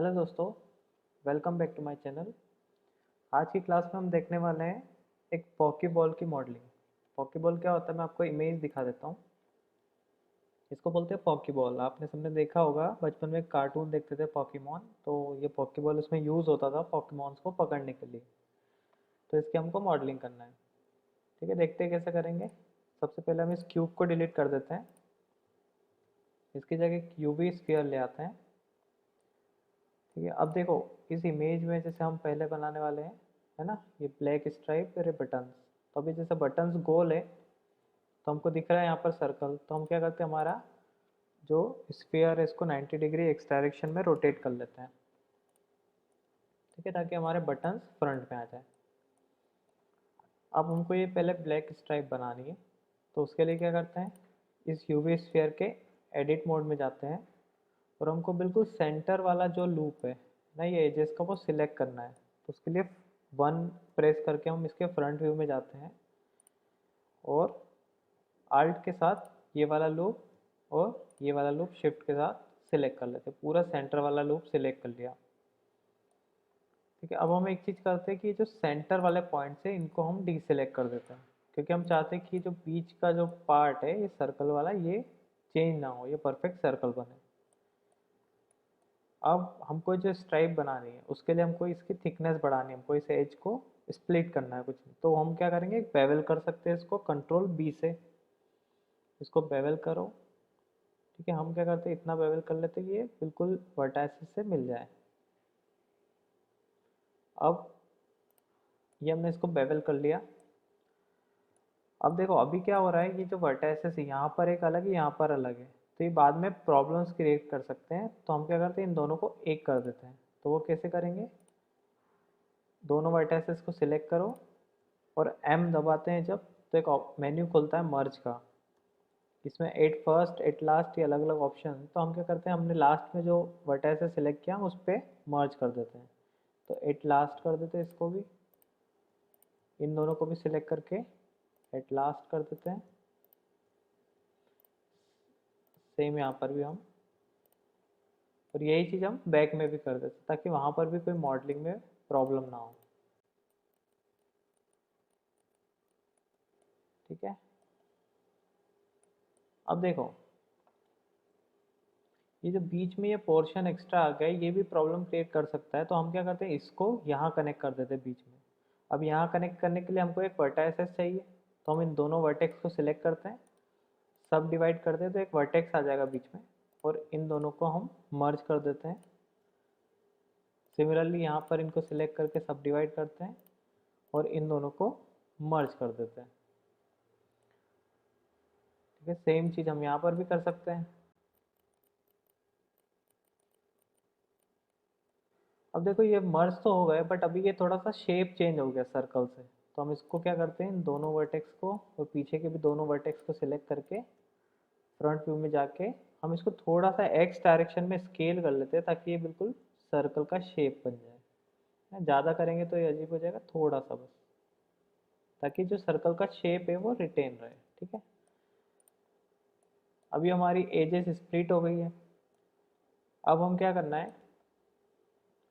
Hello दोस्तों, welcome back to my channel. आज की क्लास में हम देखने वाले हैं एक पॉकीबॉल की मॉडलिंग। पॉकीबॉल क्या होता है, मैं आपको इमेज दिखा देता हूँ। इसको बोलते हैं पॉकीबॉल। आपने सबने देखा होगा, बचपन में एक कार्टून देखते थे पॉकीमॉन, तो ये पॉकीबॉल उसमें यूज़ होता था पॉकीमॉन्स को पकड़ने के लिए। तो इसकी हमको मॉडलिंग करना है। ठीक है, देखते हैं कैसे करेंगे। सबसे पहले हम इस क्यूब को डिलीट कर देते हैं। इसकी जगह क्यूबी स्फीयर ले आते हैं। ठीक है, अब देखो इस इमेज में जैसे हम पहले बनाने वाले हैं, है ना, ये ब्लैक स्ट्राइप और ये बटन्स। तो अभी जैसे बटन्स गोल है तो हमको दिख रहा है यहाँ पर सर्कल, तो हम क्या करते हैं, हमारा जो स्फीयर है इसको 90 डिग्री एक्स डायरेक्शन में रोटेट कर लेते हैं। ठीक है, ताकि हमारे बटन्स फ्रंट में आ जाए। अब हमको ये पहले ब्लैक स्ट्राइप बनानी है, तो उसके लिए क्या करते हैं, इस यूवी स्फीयर के एडिट मोड में जाते हैं और हमको बिल्कुल सेंटर वाला जो लूप है ना, ये एजेस का, वो सिलेक्ट करना है। तो उसके लिए 1 प्रेस करके हम इसके फ्रंट व्यू में जाते हैं और आल्ट के साथ ये वाला लूप और ये वाला लूप शिफ्ट के साथ सिलेक्ट कर लेते हैं। पूरा सेंटर वाला लूप सिलेक्ट कर लिया। ठीक है, अब हम एक चीज़ करते हैं कि जो सेंटर वाले पॉइंट्स है इनको हम डीसेलेक्ट कर देते हैं, क्योंकि हम चाहते हैं कि जो बीच का जो पार्ट है ये सर्कल वाला, ये चेंज ना हो, ये परफेक्ट सर्कल बने। अब हमको जो स्ट्राइप बनानी है उसके लिए हमको इसकी थिकनेस बढ़ानी है, हमको इस एज को स्प्लिट करना है कुछ नहीं। तो हम क्या करेंगे, एक बेवल कर सकते हैं इसको, कंट्रोल बी से इसको बेवल करो। ठीक है, हम क्या करते हैं, इतना बेवल कर लेते हैं कि ये बिल्कुल वर्टाइसिस से मिल जाए। अब ये हमने इसको बेवल कर लिया। अब देखो अभी क्या हो रहा है, ये जो वर्टाइसिस है यहाँ पर एक अलग है, यहाँ पर अलग है, तो ये बाद में प्रॉब्लम्स क्रिएट कर सकते हैं। तो हम क्या करते हैं, इन दोनों को एक कर देते हैं। तो वो कैसे करेंगे, दोनों वर्टाइसिस को सिलेक्ट करो और M दबाते हैं जब, तो एक मेन्यू खुलता है मर्ज का। इसमें एट फर्स्ट एट लास्ट ये अलग अलग ऑप्शन। तो हम क्या करते हैं, हमने लास्ट में जो वर्टाइसिस सिलेक्ट किया उस पर मर्ज कर देते हैं। तो एट लास्ट कर देते हैं इसको भी, इन दोनों को भी सिलेक्ट करके एट लास्ट कर देते हैं। सेम यहाँ पर भी हम, और यही चीज़ हम बैक में भी कर देते हैं ताकि वहाँ पर भी कोई मॉडलिंग में प्रॉब्लम ना हो। ठीक है, अब देखो ये जो बीच में ये पोर्शन एक्स्ट्रा आ गया है, ये भी प्रॉब्लम क्रिएट कर सकता है। तो हम क्या करते हैं, इसको यहाँ कनेक्ट कर देते हैं बीच में। अब यहाँ कनेक्ट करने के लिए हमको एक वर्टाइसिस चाहिए, तो हम इन दोनों वर्टेक्स को सिलेक्ट करते हैं, सब डिवाइड करते हैं, तो एक वर्टेक्स आ जाएगा बीच में, और इन दोनों को हम मर्ज कर देते हैं। सिमिलरली यहाँ पर इनको सिलेक्ट करके सब डिवाइड करते हैं और इन दोनों को मर्ज कर देते हैं। ठीक है, सेम चीज़ हम यहाँ पर भी कर सकते हैं। अब देखो ये मर्ज तो हो गए, बट अभी ये थोड़ा सा शेप चेंज हो गया सर्कल से। तो हम इसको क्या करते हैं, इन दोनों वर्टेक्स को और पीछे के भी दोनों वर्टेक्स को सिलेक्ट करके फ्रंट व्यू में जाके हम इसको थोड़ा सा एक्स डायरेक्शन में स्केल कर लेते हैं, ताकि ये बिल्कुल सर्कल का शेप बन जाए। ज़्यादा करेंगे तो ये अजीब हो जाएगा, थोड़ा सा बस, ताकि जो सर्कल का शेप है वो रिटेन रहे। ठीक है, अभी हमारी एजेस स्प्लिट हो गई है। अब हम क्या करना है,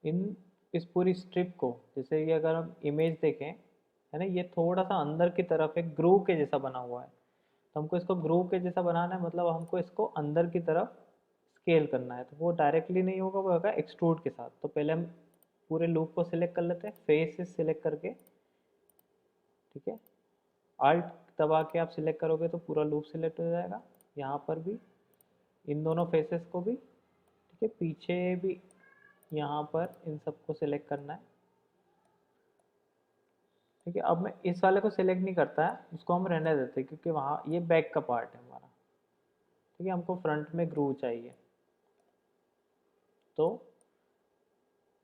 इन इस पूरी स्ट्रिप को, जैसे ये अगर हम इमेज देखें, है ना, ये थोड़ा सा अंदर की तरफ एक ग्रूव के जैसा बना हुआ है। तो हमको इसको ग्रूव के जैसा बनाना है, मतलब हमको इसको अंदर की तरफ स्केल करना है। तो वो डायरेक्टली नहीं होगा, वो होगा एक्सट्रूड के साथ। तो पहले हम पूरे लूप को सिलेक्ट कर लेते हैं, फेस से सिलेक्ट करके। ठीक है, आल्ट दबा के आप सिलेक्ट करोगे तो पूरा लूप सिलेक्ट हो जाएगा। यहाँ पर भी इन दोनों फेसेस को भी, ठीक है, पीछे भी यहाँ पर इन सबको सिलेक्ट करना है। ठीक है, अब मैं इस वाले को सिलेक्ट नहीं करता है, उसको हम रहने देते हैं, क्योंकि वहाँ ये बैक का पार्ट है हमारा। ठीक है, हमको फ्रंट में ग्रूव चाहिए। तो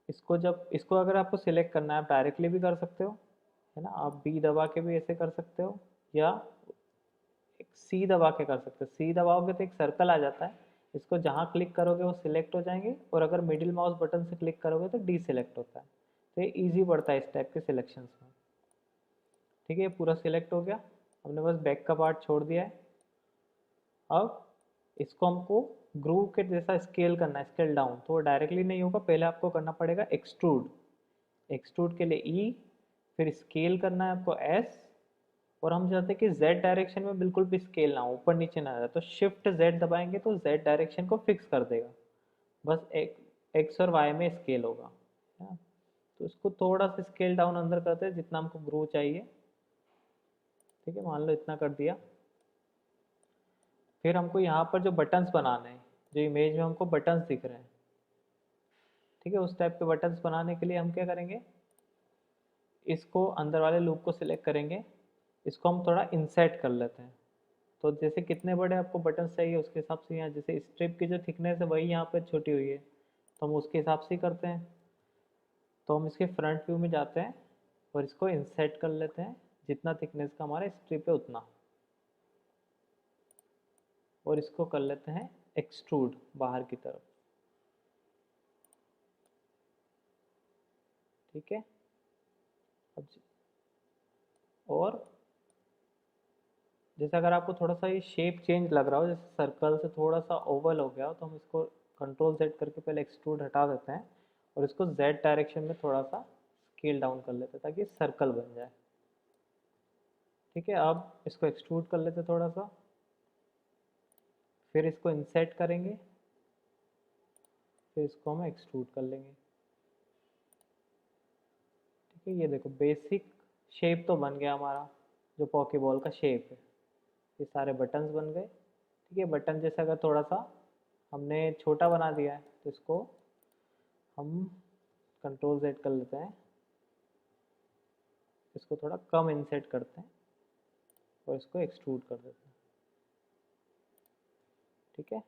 इसको अगर आपको सिलेक्ट करना है, आप डायरेक्टली भी कर सकते हो, है ना, आप बी दबा के भी ऐसे कर सकते हो, या एक सी दबा के कर सकते हो। सी दबाओगे तो एक सर्कल आ जाता है, इसको जहाँ क्लिक करोगे वो सिलेक्ट हो जाएंगे, और अगर मिडिल माउस बटन से क्लिक करोगे तो डी सिलेक्ट होता है। तो ये ईजी पड़ता है इस टाइप के सिलेक्शंस में। ठीक है, ये पूरा सिलेक्ट हो गया, हमने बस बैक का पार्ट छोड़ दिया है। अब इसको हमको ग्रू के जैसा स्केल करना है, स्केल डाउन, तो वो डायरेक्टली नहीं होगा, पहले आपको करना पड़ेगा एक्सट्रूड। एक्सट्रूड के लिए ई, फिर स्केल करना है आपको एस, और हम चाहते हैं कि जेड डायरेक्शन में बिल्कुल भी स्केल ना हो, ऊपर नीचे ना जाए, तो शिफ्ट जेड दबाएंगे तो जेड डायरेक्शन को फिक्स कर देगा, बस एक एक्स और वाई में स्केल होगा, है ना। तो इसको थोड़ा सा स्केल डाउन अंदर करते हैं जितना हमको ग्रू चाहिए, ठीक है, मान लो इतना कर दिया। फिर हमको यहाँ पर जो बटन्स बनाने हैं, जो इमेज में हमको बटन्स दिख रहे हैं, ठीक है, उस टाइप के बटन्स बनाने के लिए हम क्या करेंगे, इसको अंदर वाले लूप को सिलेक्ट करेंगे, इसको हम थोड़ा इंसर्ट कर लेते हैं। तो जैसे कितने बड़े आपको बटन्स चाहिए उसके हिसाब से, यहाँ जैसे स्ट्रिप की जो थिकनेस है वही यहाँ पर छोटी हुई है, तो हम उसके हिसाब से ही करते हैं। तो हम इसके फ्रंट व्यू में जाते हैं और इसको इंसर्ट कर लेते हैं, जितना थिकनेस का हमारा स्ट्रिप है उतना, और इसको कर लेते हैं एक्सट्रूड बाहर की तरफ, ठीक है। अब और जैसे अगर आपको थोड़ा सा ये शेप चेंज लग रहा हो, जैसे सर्कल से थोड़ा सा ओवल हो गया हो, तो हम इसको कंट्रोल जेड करके पहले एक्सट्रूड हटा देते हैं और इसको जेड डायरेक्शन में थोड़ा सा स्केल डाउन कर लेते हैं ताकि सर्कल बन जाए, ठीक है। अब इसको एक्सट्रूड कर लेते हैं थोड़ा सा, फिर इसको इंसर्ट करेंगे, फिर इसको हम एक्सट्रूड कर लेंगे, ठीक है। ये देखो बेसिक शेप तो बन गया हमारा, जो पॉकीबॉल का शेप है, ये सारे बटन्स बन गए, ठीक है। बटन जैसे अगर थोड़ा सा हमने छोटा बना दिया है तो इसको हम कंट्रोल जेड कर लेते हैं, इसको थोड़ा कम इंसर्ट करते हैं और इसको एक्सट्रूड कर देते हैं, ठीक है।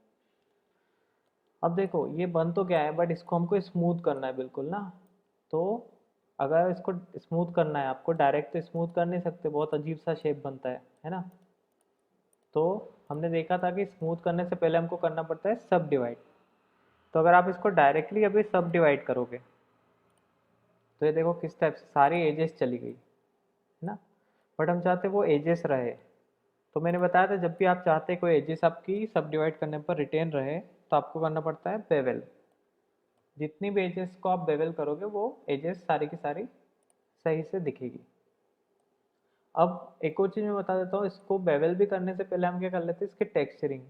अब देखो ये बन तो गया है, बट इसको हमको स्मूथ करना है बिल्कुल ना। तो अगर इसको स्मूथ करना है आपको, डायरेक्ट तो स्मूथ कर नहीं सकते, बहुत अजीब सा शेप बनता है ना। तो हमने देखा था कि स्मूथ करने से पहले हमको करना पड़ता है सब डिवाइड। तो अगर आप इसको डायरेक्टली अभी सब डिवाइड करोगे तो ये देखो किस टाइप से सारी एजेस चली गई, है ना। बट हम चाहते वो एजेस रहे, तो मैंने बताया था जब भी आप चाहते हैं कोई एजेस आपकी सब डिवाइड करने पर रिटेन रहे, तो आपको करना पड़ता है बेवल। जितनी भी एजेस को आप बेवल करोगे वो एजेस सारी की सारी सही से दिखेगी। अब एक और चीज़ मैं बता देता हूँ, इसको बेवल भी करने से पहले हम क्या कर लेते हैं इसके टेक्सचरिंग।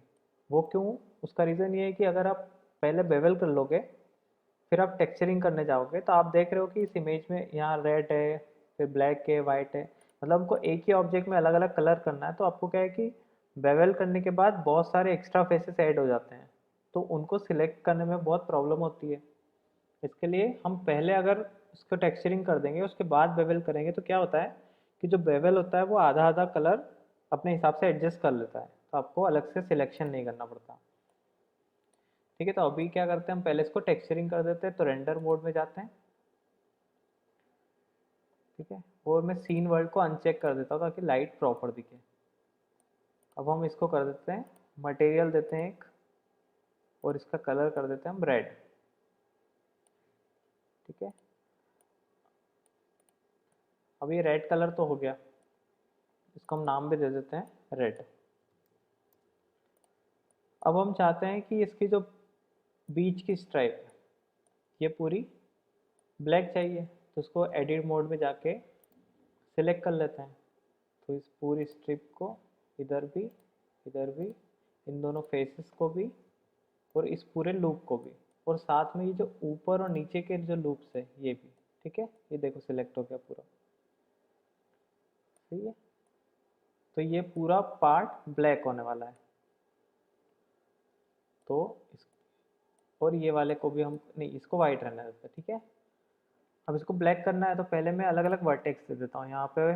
वो क्यों, उसका रीज़न ये है कि अगर आप पहले बेवल कर लोगे फिर आप टेक्सचरिंग करने जाओगे, तो आप देख रहे हो कि इस इमेज में यहाँ रेड है, फिर ब्लैक है, वाइट है, मतलब हमको एक ही ऑब्जेक्ट में अलग अलग कलर करना है, तो आपको क्या है कि बेवल करने के बाद बहुत सारे एक्स्ट्रा फेसेस ऐड हो जाते हैं, तो उनको सिलेक्ट करने में बहुत प्रॉब्लम होती है। इसके लिए हम पहले अगर इसको टेक्सचरिंग कर देंगे उसके बाद बेवल करेंगे, तो क्या होता है कि जो बेवल होता है वो आधा आधा कलर अपने हिसाब से एडजस्ट कर लेता है, तो आपको अलग से सिलेक्शन नहीं करना पड़ता, ठीक है। तो अभी क्या करते हैं, हम पहले इसको टेक्सचरिंग कर देते हैं, तो रेंडर मोड में जाते हैं, ठीक है, और मैं सीन वर्ल्ड को अनचेक कर देता हूँ ताकि लाइट प्रॉपर दिखे। अब हम इसको कर देते हैं मटेरियल देते हैं एक, और इसका कलर कर देते हैं हम रेड, ठीक है। अब ये रेड कलर तो हो गया, इसको हम नाम भी दे देते हैं रेड। अब हम चाहते हैं कि इसकी जो बीच की स्ट्राइप है ये पूरी ब्लैक चाहिए, तो उसको एडिट मोड में जाके सिलेक्ट कर लेते हैं, तो इस पूरी स्ट्रिप को इधर भी, इन दोनों फेसेस को भी, और इस पूरे लूप को भी, और साथ में ये जो ऊपर और नीचे के जो लूप्स है ये भी, ठीक है। ये देखो सिलेक्ट हो गया पूरा, ठीक है। तो ये पूरा पार्ट ब्लैक होने वाला है, तो इस और ये वाले को भी हम नहीं, इसको वाइट रहने देते हैं, ठीक है। अब इसको ब्लैक करना है तो पहले मैं अलग अलग वर्टेक्स दे देता हूँ यहाँ पे।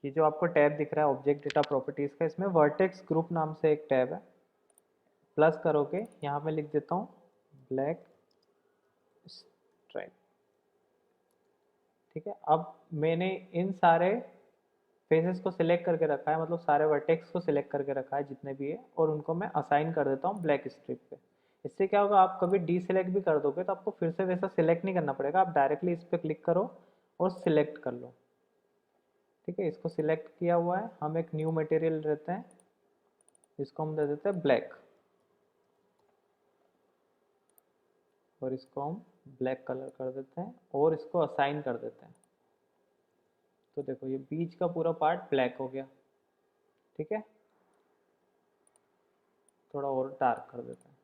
ये जो आपको टैब दिख रहा है ऑब्जेक्ट डेटा प्रॉपर्टीज़ का, इसमें वर्टेक्स ग्रुप नाम से एक टैब है, प्लस करोगे यहाँ पे लिख देता हूँ ब्लैक स्ट्राइप, ठीक है। अब मैंने इन सारे फेसेस को सिलेक्ट करके रखा है, मतलब सारे वर्टेक्स को सिलेक्ट करके रखा है जितने भी है, और उनको मैं असाइन कर देता हूँ ब्लैक स्ट्रिप पे। इससे क्या होगा, आप कभी डीसिलेक्ट भी कर दोगे तो आपको फिर से वैसा सिलेक्ट नहीं करना पड़ेगा, आप डायरेक्टली इस पर क्लिक करो और सिलेक्ट कर लो, ठीक है। इसको सिलेक्ट किया हुआ है, हम एक न्यू मटेरियल लेते हैं, इसको हम दे देते हैं ब्लैक, और इसको हम ब्लैक कलर कर देते हैं और इसको असाइन कर देते हैं। तो देखो ये बीच का पूरा पार्ट ब्लैक हो गया। ठीक है, थोड़ा और डार्क कर देते हैं।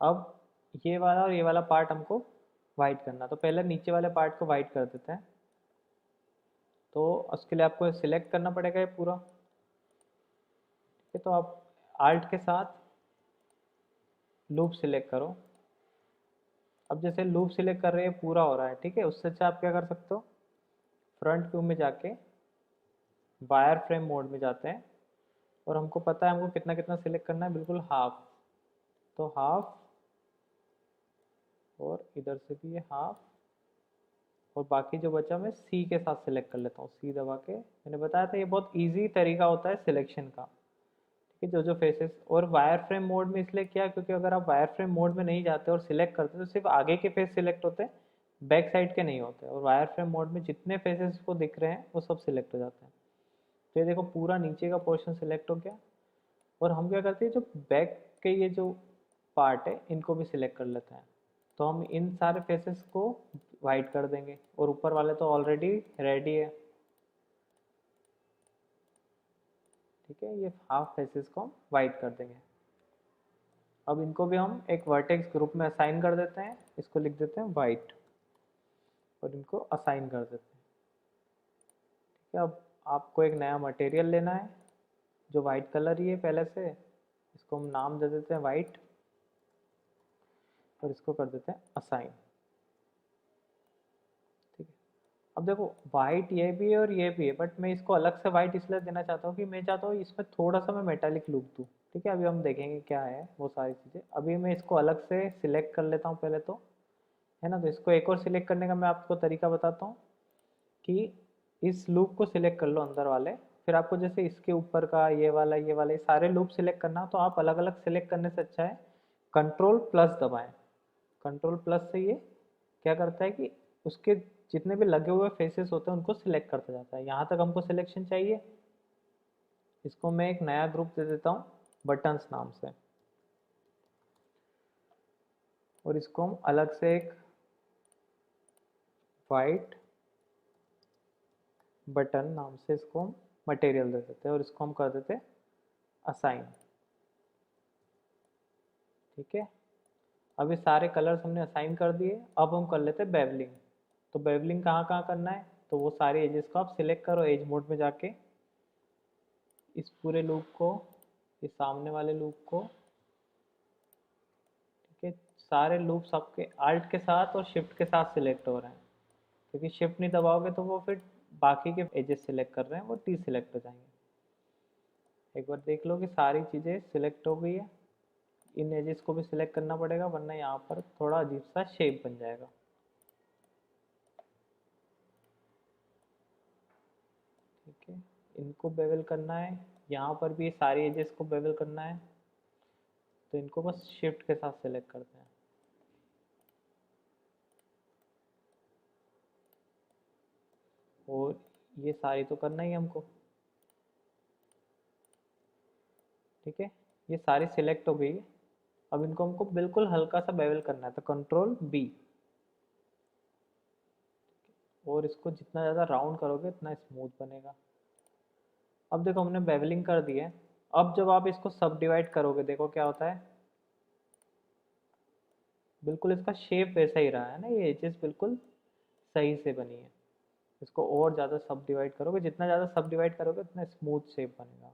अब ये वाला और ये वाला पार्ट हमको वाइट करना, तो पहले नीचे वाले पार्ट को वाइट कर देते हैं। तो उसके लिए आपको सिलेक्ट करना पड़ेगा ये पूरा। ठीक है, तो आप आल्ट के साथ लूप सिलेक्ट करो। अब जैसे लूप सिलेक्ट कर रहे हैं पूरा हो रहा है, ठीक है, उससे अच्छा आप क्या कर सकते हो, फ्रंट व्यू में जाके वायर फ्रेम मोड में जाते हैं और हमको पता है हमको कितना कितना सिलेक्ट करना है, बिल्कुल हाफ। तो हाफ, और इधर से भी ये हाफ, और बाकी जो बचा मैं सी के साथ सिलेक्ट कर लेता हूँ। सी दबा के, मैंने बताया था ये बहुत इजी तरीका होता है सिलेक्शन का। ठीक है, जो जो फेसेस, और वायर फ्रेम मोड में इसलिए किया क्योंकि अगर आप वायर फ्रेम मोड में नहीं जाते और सिलेक्ट करते तो सिर्फ आगे के फेस सिलेक्ट होते हैं, बैक साइड के नहीं होते। और वायर फ्रेम मोड में जितने फेसेस को दिख रहे हैं वो सब सिलेक्ट हो जाते हैं। तो ये देखो पूरा नीचे का पोर्शन सिलेक्ट हो गया। और हम क्या करते हैं, जो बैक के ये जो पार्ट है इनको भी सिलेक्ट कर लेते हैं। तो हम इन सारे फेसेस को वाइट कर देंगे, और ऊपर वाले तो ऑलरेडी रेडी है। ठीक है, ये हाफ फेसेस को हम वाइट कर देंगे। अब इनको भी हम एक वर्टेक्स ग्रुप में असाइन कर देते हैं, इसको लिख देते हैं वाइट, और इनको असाइन कर देते हैं। ठीक है, अब आपको एक नया मटेरियल लेना है जो वाइट कलर ही है पहले से, इसको हम नाम दे देते हैं वाइट, और इसको कर देते हैं असाइन। ठीक है, अब देखो वाइट ये भी है और ये भी है, बट मैं इसको अलग से वाइट इसलिए देना चाहता हूँ कि मैं चाहता हूँ इसमें थोड़ा सा मैं मेटालिक लुक दूँ। ठीक है, अभी हम देखेंगे क्या है वो सारी चीज़ें। अभी मैं इसको अलग से सिलेक्ट कर लेता हूँ पहले तो, है ना। तो इसको एक और सिलेक्ट करने का मैं आपको तरीका बताता हूँ कि इस लूप को सिलेक्ट कर लो अंदर वाले, फिर आपको जैसे इसके ऊपर का ये सारे लूप सिलेक्ट करना, तो आप अलग अलग सिलेक्ट करने से अच्छा है कंट्रोल प्लस दबाएं। कंट्रोल प्लस से ये क्या करता है कि उसके जितने भी लगे हुए फेसेस होते हैं उनको सिलेक्ट करता जाता है। यहाँ तक हमको सिलेक्शन चाहिए। इसको मैं एक नया ग्रुप दे देता हूँ बटन्स नाम से, और इसको हम अलग से एक वाइट बटन नाम से इसको हम मटेरियल दे देते हैं, और इसको हम कर देते हैं असाइन। ठीक है, अब ये सारे कलर्स हमने असाइन कर दिए। अब हम कर लेते हैं बेवलिंग। तो बेवलिंग कहाँ कहाँ करना है, तो वो सारे एजेस को आप सिलेक्ट करो एज मोड में जाके, इस पूरे लूप को, इस सामने वाले लूप को। ठीक है, सारे लूप आपके आल्ट के साथ और शिफ्ट के साथ सिलेक्ट हो रहे हैं, क्योंकि शिफ्ट नहीं दबाओगे तो वो फिर बाकी के एजेस सिलेक्ट कर रहे हैं वो डी सिलेक्ट हो जाएंगे। एक बार देख लो कि सारी चीज़ें सिलेक्ट हो गई है। इन एजेस को भी सिलेक्ट करना पड़ेगा, वरना यहाँ पर थोड़ा अजीब सा शेप बन जाएगा। ठीक है, इनको बेवल करना है, यहाँ पर भी सारी एजेस को बेवल करना है, तो इनको बस शिफ्ट के साथ सिलेक्ट करते हैं। और ये सारी तो करना ही है हमको। ठीक है, ये सारी सिलेक्ट हो गई है। अब इनको हमको बिल्कुल हल्का सा बेवल करना है, तो कंट्रोल बी, और इसको जितना ज़्यादा राउंड करोगे उतना स्मूथ बनेगा। अब देखो हमने बेवलिंग कर दी है। अब जब आप इसको सब डिवाइड करोगे देखो क्या होता है, बिल्कुल इसका शेप वैसा ही रहा है ना, ये एजेस बिल्कुल सही से बनी है। इसको और ज़्यादा सब डिवाइड करोगे, जितना ज़्यादा सब डिवाइड करोगे उतना स्मूथ शेप बनेगा।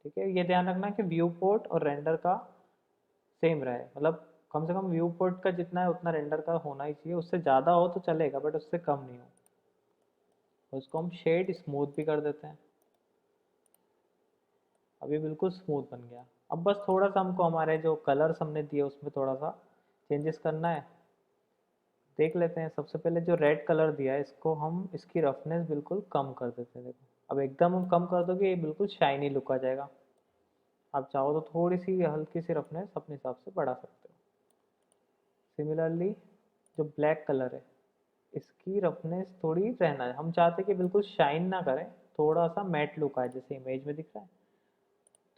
ठीक है, ये ध्यान रखना कि व्यू पोर्ट और रेंडर का सेम रहे, मतलब कम से कम व्यू पोर्ट का जितना है उतना रेंडर का होना ही चाहिए। उससे ज़्यादा हो तो चलेगा बट उससे कम नहीं हो। और इसको हम शेड स्मूथ भी कर देते हैं। अभी बिल्कुल स्मूथ बन गया। अब बस थोड़ा सा हमको हमारे जो कलर्स हमने दिए उसमें थोड़ा सा चेंजेस करना है। देख लेते हैं, सबसे पहले जो रेड कलर दिया है इसको हम इसकी रफनेस बिल्कुल कम कर देते हैं। देखो अब एकदम हम कम कर दोगे ये बिल्कुल शाइनी लुक आ जाएगा। आप चाहो तो थोड़ी सी हल्की सी रफनेस अपने हिसाब से बढ़ा सकते हो। सिमिलरली जो ब्लैक कलर है इसकी रफनेस थोड़ी रहना है, हम चाहते हैं कि बिल्कुल शाइन ना करें, थोड़ा सा मैट लुक आए जैसे इमेज में दिख रहा है।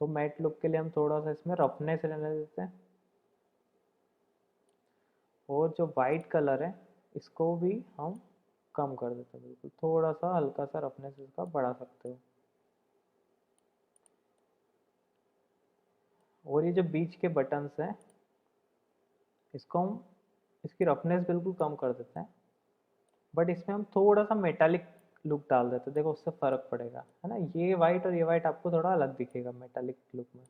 तो मैट लुक के लिए हम थोड़ा सा इसमें रफनेस रहने देते हैं। और जो वाइट कलर है इसको भी हम कम कर देते हैं, बिल्कुल थोड़ा सा हल्का सा रफनेस इसका बढ़ा सकते हो। और ये जो बीच के बटन्स हैं इसको हम इसकी रफनेस बिल्कुल कम कर देते हैं, बट इसमें हम थोड़ा सा मेटालिक लुक डाल देते हैं, देखो उससे फ़र्क पड़ेगा, है ना। ये वाइट और ये वाइट आपको थोड़ा अलग दिखेगा मेटालिक लुक में।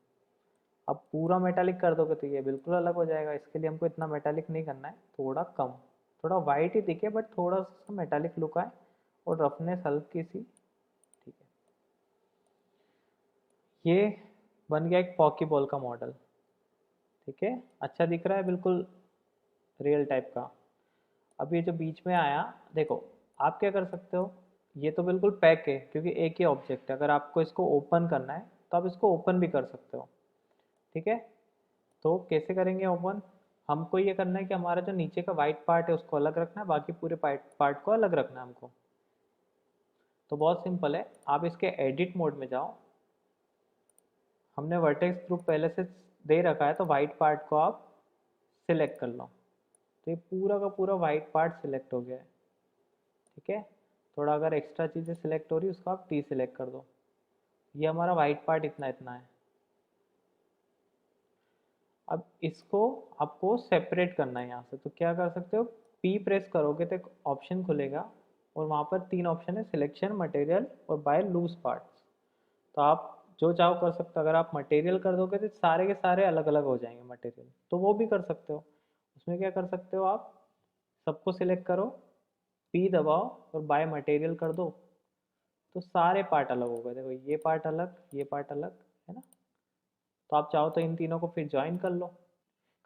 अब पूरा मेटालिक कर दोगे तो ये बिल्कुल अलग हो जाएगा, इसके लिए हमको इतना मेटालिक नहीं करना है, थोड़ा कम, थोड़ा वाइट ही दिखे बट थोड़ा सा मेटालिक लुक आए और रफनेस हल्की सी। ठीक है, ये बन गया एक पॉकी बॉल का मॉडल। ठीक है, अच्छा दिख रहा है, बिल्कुल रियल टाइप का। अब ये जो बीच में आया, देखो आप क्या कर सकते हो, ये तो बिल्कुल पैक है क्योंकि एक ही ऑब्जेक्ट है, अगर आपको इसको ओपन करना है तो आप इसको ओपन भी कर सकते हो। ठीक है, तो कैसे करेंगे ओपन, हमको ये करना है कि हमारा जो नीचे का वाइट पार्ट है उसको अलग रखना है, बाकी पूरे पार्ट को अलग रखना है हमको। तो बहुत सिंपल है, आप इसके एडिट मोड में जाओ, हमने वर्टेक्स ग्रुप पहले से दे रखा है तो वाइट पार्ट को आप सिलेक्ट कर लो। तो ये पूरा का पूरा वाइट पार्ट सिलेक्ट हो गया है। ठीक है, थोड़ा अगर एक्स्ट्रा चीज़ें सिलेक्ट हो रही है उसको आप टी सिलेक्ट कर दो। ये हमारा वाइट पार्ट इतना इतना है। अब इसको आपको सेपरेट करना है यहाँ से, तो क्या कर सकते हो, पी प्रेस करोगे तो एक ऑप्शन खुलेगा और वहाँ पर 3 ऑप्शन है, सिलेक्शन, मटेरियल और बाय लूज पार्ट्स। तो आप जो चाहो कर सकते हो, अगर आप मटेरियल कर दोगे तो सारे के सारे अलग अलग हो जाएंगे मटेरियल, तो वो भी कर सकते हो। उसमें क्या कर सकते हो, आप सबको सिलेक्ट करो, पी दबाओ और बाय मटेरियल कर दो, तो सारे पार्ट अलग हो गए, देखो ये पार्ट अलग, ये पार्ट अलग, है ना। तो आप चाहो तो इन तीनों को फिर ज्वाइन कर लो,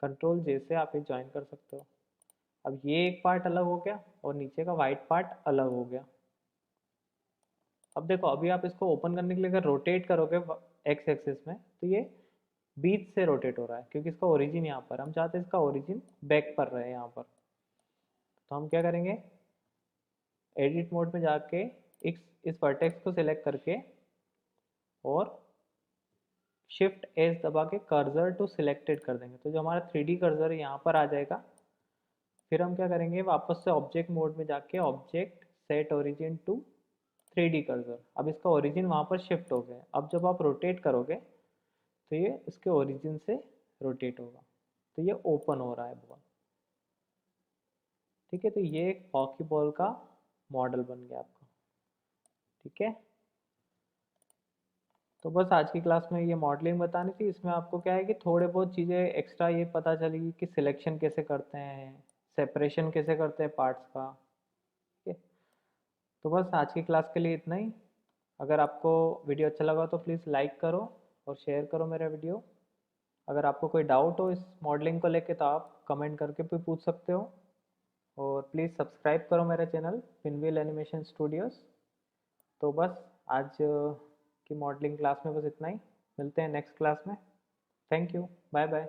कंट्रोल जे से आप ये ज्वाइन कर सकते हो। अब ये एक पार्ट अलग हो गया और नीचे का वाइट पार्ट अलग हो गया। अब देखो अभी आप इसको ओपन करने के लिए अगर रोटेट करोगे एक्स एक्सिस में तो ये बीच से रोटेट हो रहा है क्योंकि इसका ओरिजिन यहाँ पर, हम चाहते हैं इसका ओरिजिन बैक पर रहे यहाँ पर। तो हम क्या करेंगे, एडिट मोड में जाके इस वर्टेक्स को सिलेक्ट करके और शिफ्ट एस दबा के कर्सर टू सिलेक्टेड कर देंगे, तो जो हमारा 3D कर्सर है यहाँ पर आ जाएगा। फिर हम क्या करेंगे, वापस से ऑब्जेक्ट मोड में जाके object set origin to 3D cursor, अब इसका ओरिजिन वहाँ पर शिफ्ट हो गया। अब जब आप रोटेट करोगे तो ये इसके ओरिजिन से रोटेट होगा, तो ये ओपन हो रहा है बॉल। ठीक है, तो ये एक हॉकी बॉल का मॉडल बन गया आपका। ठीक है, तो बस आज की क्लास में ये मॉडलिंग बतानी थी, इसमें आपको क्या है कि थोड़े बहुत चीज़ें एक्स्ट्रा ये पता चली कि सिलेक्शन कैसे करते हैं, सेपरेशन कैसे करते हैं पार्ट्स का। ठीक है, तो बस आज की क्लास के लिए इतना ही। अगर आपको वीडियो अच्छा लगा तो प्लीज़ लाइक करो और शेयर करो मेरा वीडियो। अगर आपको कोई डाउट हो इस मॉडलिंग को लेके तो आप कमेंट करके भी पूछ सकते हो, और प्लीज़ सब्सक्राइब करो मेरा चैनल पिनव्हील एनिमेशन स्टूडियोज़। तो बस आज की मॉडलिंग क्लास में बस इतना ही, मिलते हैं नेक्स्ट क्लास में। Thank you, bye bye.